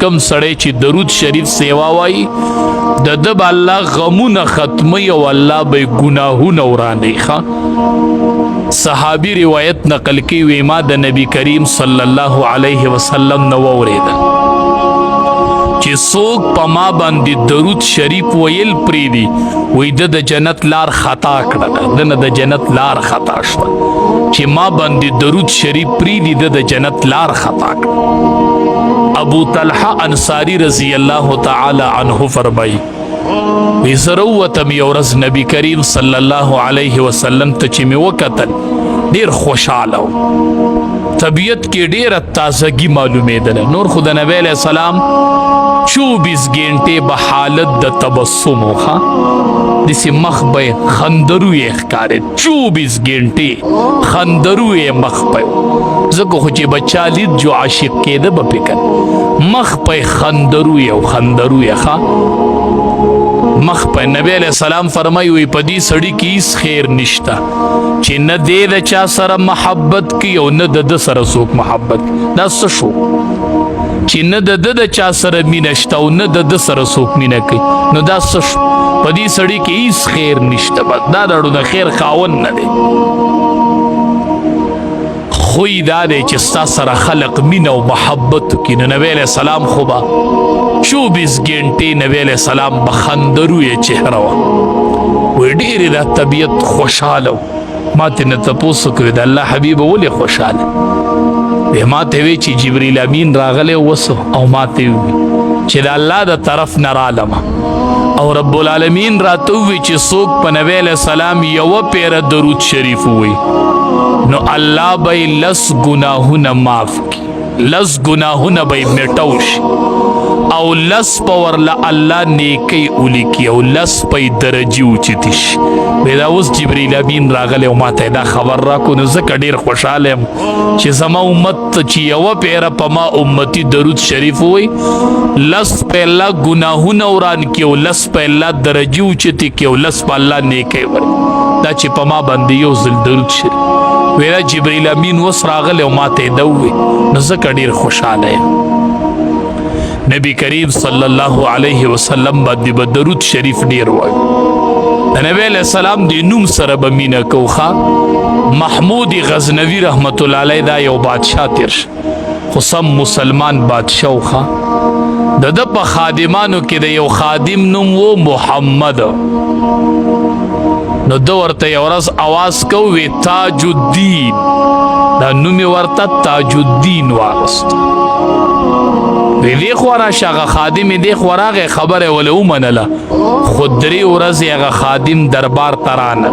کم سړی چې درود شریف سیوا وای د دب الله غمونه ختمي او الله به ګناهونه وراني ښه صحابي روایت نقل کوي وی ما د نبی کریم صلی الله علیه وسلم نو اوریدل چې څوک په ما باندې درود شریف ویل پریدي وې د جنت لار خطا کړه د جنت لار خطا شو چې ما باندې درود شریف پریدي د جنت لار خطا کړه ابو طلحه انصاری رضی الله تعالی عنه فرمایي وی ضرورتم یو ورځ نبی کریم صلی الله علیه وسلم ته چې مې وکتل ډیر خوشاله طبیعت کې ډیره تازگی معلومېدله نور خو د نبی علیہ السلام 24 घंटे به حالت د تبسم وخا دسی مخ به خندرو یې ښکارې 24 घंटे خندرو یې مخ په زکه خو چې بچا لید جو عاشق کېده به فکر مخ په خندرو یې ښا مخ په نبی علیہ السلام فرمایي وي په دې سړی کې هیڅ خیر نشته چې نه دې د چا سره محبت کوي او نه د سره څوک محبت دا څه شو چې نه د چا سره مینه شته او نه د سره څوک مینه کوي نو دا څه شو په دې سړی کې هیڅ خیر نشته بس دا دړو د خیر خاون نه دی خوی دا دی چې ستا سره خلق مینه او محبت کوي نو نبی علیہ السلام خو به 24 घंटे نبی علیہ السلام بخندرو یې چهره وه وی ډېرې دا طبیعت خوشحاله ما ته نه تپوس کوي د الله حبیب ولې خوشحاله وی ما ته وی چې جبریل امین راغلی وسو او ما ته وی چې د الله د طرف نه رالم او رب العالمین راته وی چې څوک په نبی علیہ السلام یوه پیره درود شریف وی نو الله به لس ګناهونه معاف کړي لس ګناهونه به میټاو شي او لس پورله الله نیکی ولیکي او لس په درجې اوچتي شي دا اوس جبریل امین راغلی او ما ته دا خبر راکو نو ځکه ډېر خوشحاله یم چې زما امت چې یوه پیره په ما امتي درود شریف وی لس په الله ګناهونه وران کړي او لس په الله درجې اوچتي کړي او لس په الله نیکی ورکړي دا چې په ما باندې یو ځل درود شریف ویلا جبریل امین وس راغلی او ما ته دا ووی نو ځکه ډېر خوشحاله یم نبی کریم صلی الله علیه وسلم باندې به درود شریف ډیر وای د نبی علیہ السلام د نوم سره به مینه کوخه محمود غزنوی رحمت الله علیه دا یو بادشاه تیر خو سم مسلمان بادشاه وخه د په خادمانو کې د یو خادم نوم و محمد نو دو ورته یو ورځ आवाज کوي تاج الدین دا نوم ورته تاج الدین واغست دی خورا شاغه خادم دی خوراغه خبره ولو منله خود 3 ورځې هغه خادم دربار ترانه